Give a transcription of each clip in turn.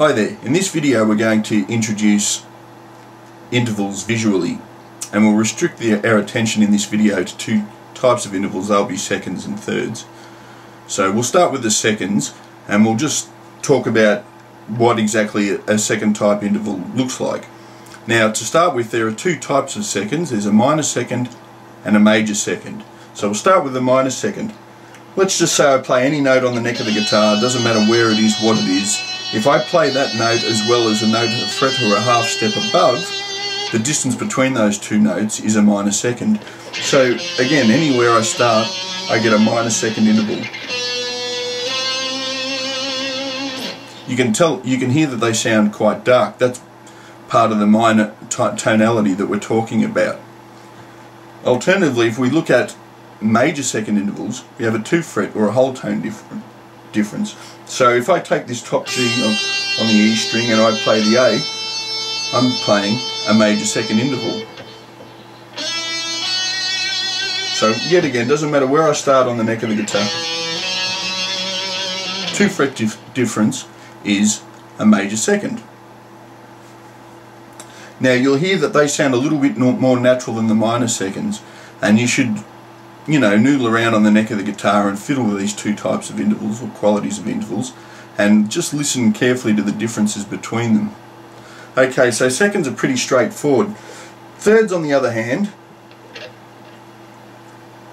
Hi there, in this video we're going to introduce intervals visually, and we'll restrict our attention in this video to two types of intervals. They'll be seconds and thirds. So we'll start with the seconds and we'll just talk about what exactly a second type interval looks like. Now, to start with, there are two types of seconds. There's a minor second and a major second. So we'll start with the minor second. Let's just say I play any note on the neck of the guitar, doesn't matter where it is, what it is. If I play that note as well as a note, a fret or a half step above, the distance between those two notes is a minor second. So again, anywhere I start, I get a minor second interval. You can hear that they sound quite dark. That's part of the minor tonality that we're talking about. Alternatively, if we look at major second intervals, we have a 2 fret or a whole tone difference. So if I take this top G on the E string and I play the A, I'm playing a major second interval. So yet again, doesn't matter where I start on the neck of the guitar, 2 fret difference is a major second. Now you'll hear that they sound a little bit more natural than the minor seconds, and you should, noodle around on the neck of the guitar and fiddle with these two types of intervals or qualities of intervals and just listen carefully to the differences between them. Okay, so seconds are pretty straightforward. Thirds, on the other hand,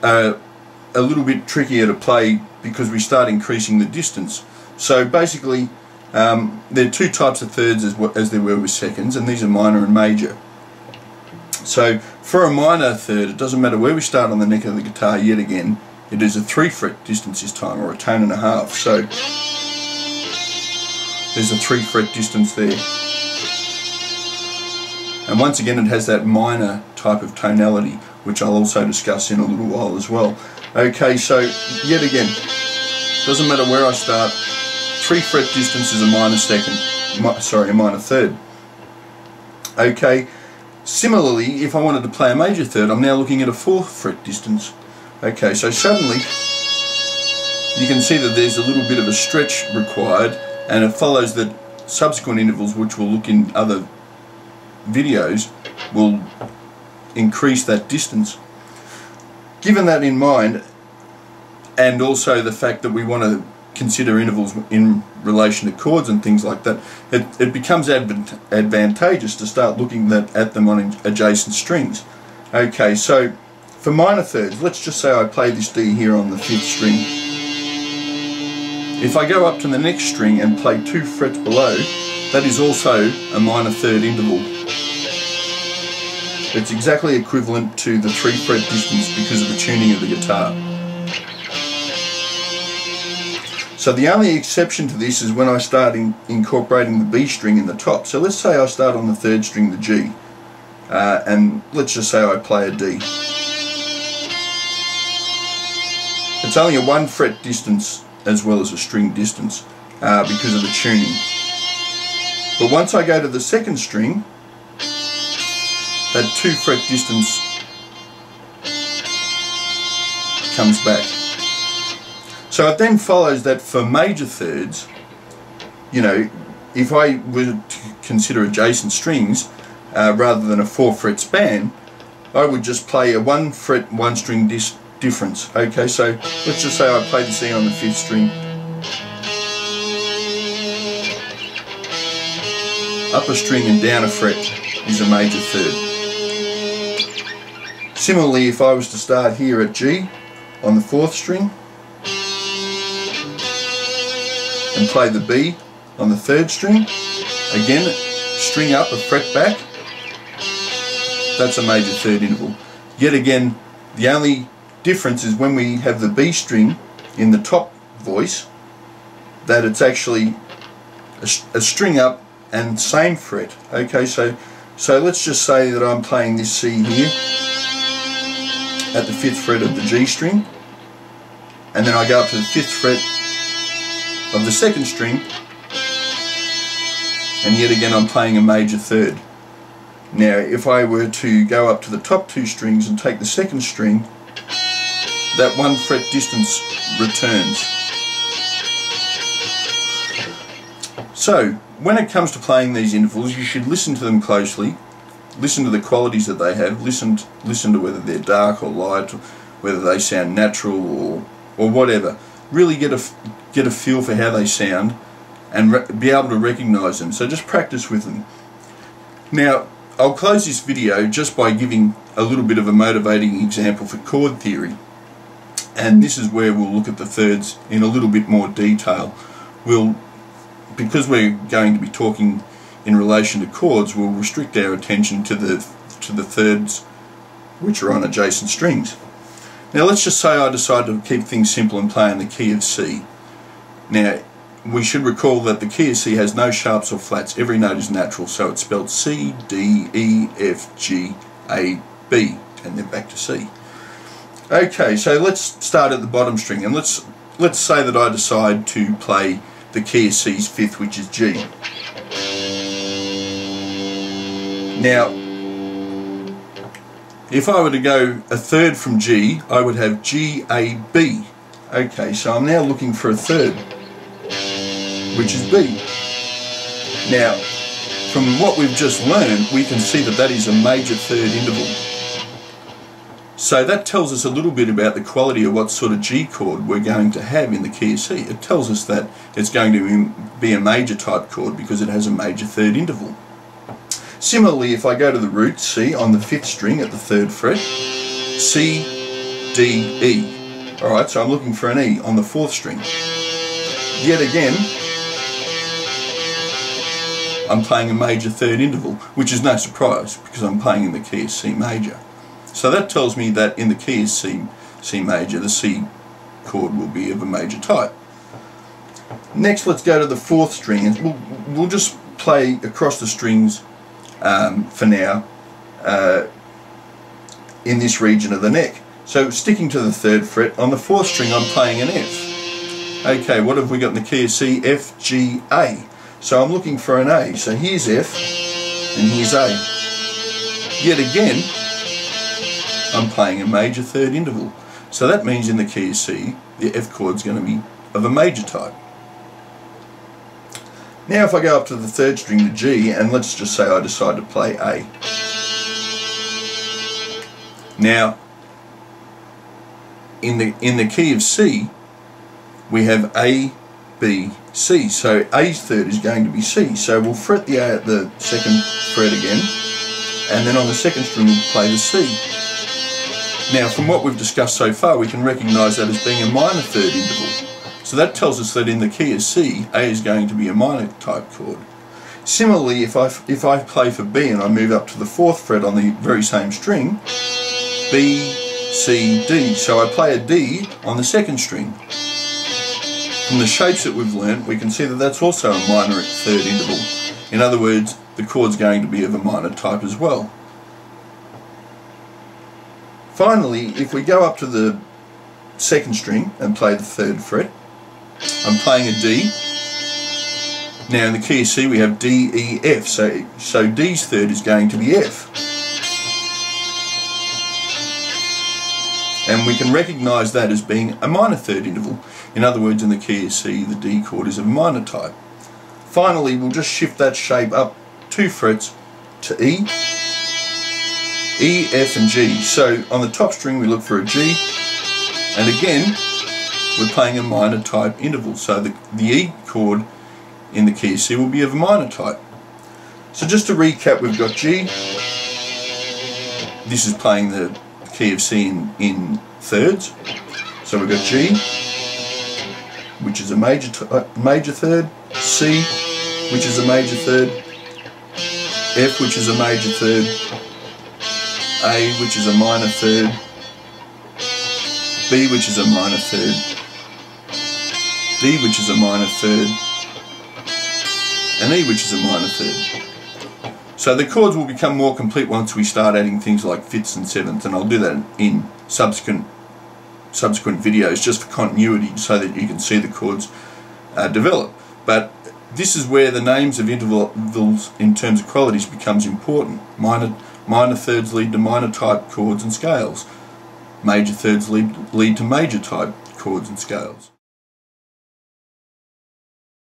are a little bit trickier to play because we start increasing the distance. So basically, there are two types of thirds as there were with seconds, and these are minor and major. So for a minor third, it doesn't matter where we start on the neck of the guitar. Yet again, it is a 3 fret distance this time, or a tone and a half. So there's a 3 fret distance there. And once again, it has that minor type of tonality, which I'll also discuss in a little while as well. Okay, so yet again, doesn't matter where I start, 3 fret distance is a minor second, a minor third. Okay, similarly, if I wanted to play a major third, I'm now looking at a 4 fret distance. Okay, so suddenly you can see that there's a little bit of a stretch required, and it follows that subsequent intervals, which we'll look in other videos, will increase that distance. Given that in mind, and also the fact that we want to consider intervals in relation to chords and things like that, it becomes advantageous to start looking at them on adjacent strings. Okay, so for minor thirds, let's just say I play this D here on the 5th string. If I go up to the next string and play 2 frets below, that is also a minor third interval. It's exactly equivalent to the 3 fret distance because of the tuning of the guitar. So the only exception to this is when I start incorporating the B string in the top. So let's say I start on the 3rd string, the G, and let's just say I play a D. It's only a 1 fret distance as well as a string distance because of the tuning. But once I go to the 2nd string, that 2 fret distance comes back. So it then follows that for major thirds, if I were to consider adjacent strings rather than a 4 fret span, I would just play a 1 fret 1 string difference. Okay, so let's just say I play the C on the 5th string, up a string and down a fret is a major third. Similarly, if I was to start here at G on the 4th string and play the B on the 3rd string, again string up a fret back, that's a major third interval. Yet again, the only difference is when we have the B string in the top voice, that it's actually a string up and same fret. Okay, so let's just say that I'm playing this C here at the 5th fret of the G string, and then I go up to the 5th fret of the 2nd string, and yet again I'm playing a major third. Now if I were to go up to the top 2 strings and take the 2nd string, that 1 fret distance returns. So when it comes to playing these intervals, you should listen to them closely, listen to the qualities that they have, listen to whether they're dark or light, whether they sound natural or whatever. Really get a feel for how they sound and be able to recognise them. So just practice with them. Now I'll close this video just by giving a little bit of a motivating example for chord theory, and this is where we'll look at the thirds in a little bit more detail. Because we're going to be talking in relation to chords, we'll restrict our attention to the thirds which are on adjacent strings. Now let's just say I decide to keep things simple and play in the key of C. Now we should recall that the key of C has no sharps or flats. Every note is natural, so it's spelled C, D, E, F, G, A, B, and then back to C. Okay, so let's start at the bottom string, and let's say that I decide to play the key of C's fifth, which is G. Now, if I were to go a third from G, I would have G, A, B. Okay, so I'm now looking for a third, which is B. Now, from what we've just learned, we can see that that is a major third interval. So that tells us a little bit about the quality of what sort of G chord we're going to have in the key of C. It tells us that it's going to be a major type chord because it has a major third interval. Similarly, if I go to the root C on the fifth string at the third fret, C, D, E. Alright, so I'm looking for an E on the fourth string. Yet again, I'm playing a major third interval, which is no surprise because I'm playing in the key of C major. So that tells me that in the key of C major, the C chord will be of a major type. Next, let's go to the fourth string, and we'll just play across the strings for now in this region of the neck. So sticking to the third fret, on the fourth string I'm playing an F. Okay, what have we got in the key of C? F, G, A. So I'm looking for an A. So here's F and here's A. Yet again, I'm playing a major third interval. So that means in the key of C, the F chord's going to be of a major type. Now if I go up to the third string, the G, and let's just say I decide to play A. Now, in the key of C, we have A, B, C. So A's third is going to be C. So we'll fret the A at the second fret again, and then on the second string we'll play the C. Now from what we've discussed so far, we can recognise that as being a minor third interval. So that tells us that in the key of C, A is going to be a minor type chord. Similarly, if I play for B and I move up to the fourth fret on the very same string, B, C, D. So I play a D on the second string. From the shapes that we've learnt, we can see that that's also a minor third interval. In other words, the chord's going to be of a minor type as well. Finally, if we go up to the second string and play the third fret, I'm playing a D. Now in the key of C we have D, E, F, so D's third is going to be F. And we can recognise that as being a minor third interval. In other words, in the key of C, the D chord is of a minor type. Finally, we'll just shift that shape up 2 frets to E, E, F and G. So on the top string we look for a G, and again we're playing a minor type interval. So the E chord in the key of C will be of a minor type. So just to recap, we've got G, this is playing the key of C in thirds. So we've got G, which is a major third, C, which is a major third, F, which is a major third, A, which is a minor third, B, which is a minor third, D, which is a minor third, and E, which is a minor third. So the chords will become more complete once we start adding things like fifths and sevenths, and I'll do that in subsequent videos just for continuity so that you can see the chords develop. But this is where the names of intervals in terms of qualities becomes important. Minor thirds lead to minor type chords and scales. Major thirds lead to major type chords and scales.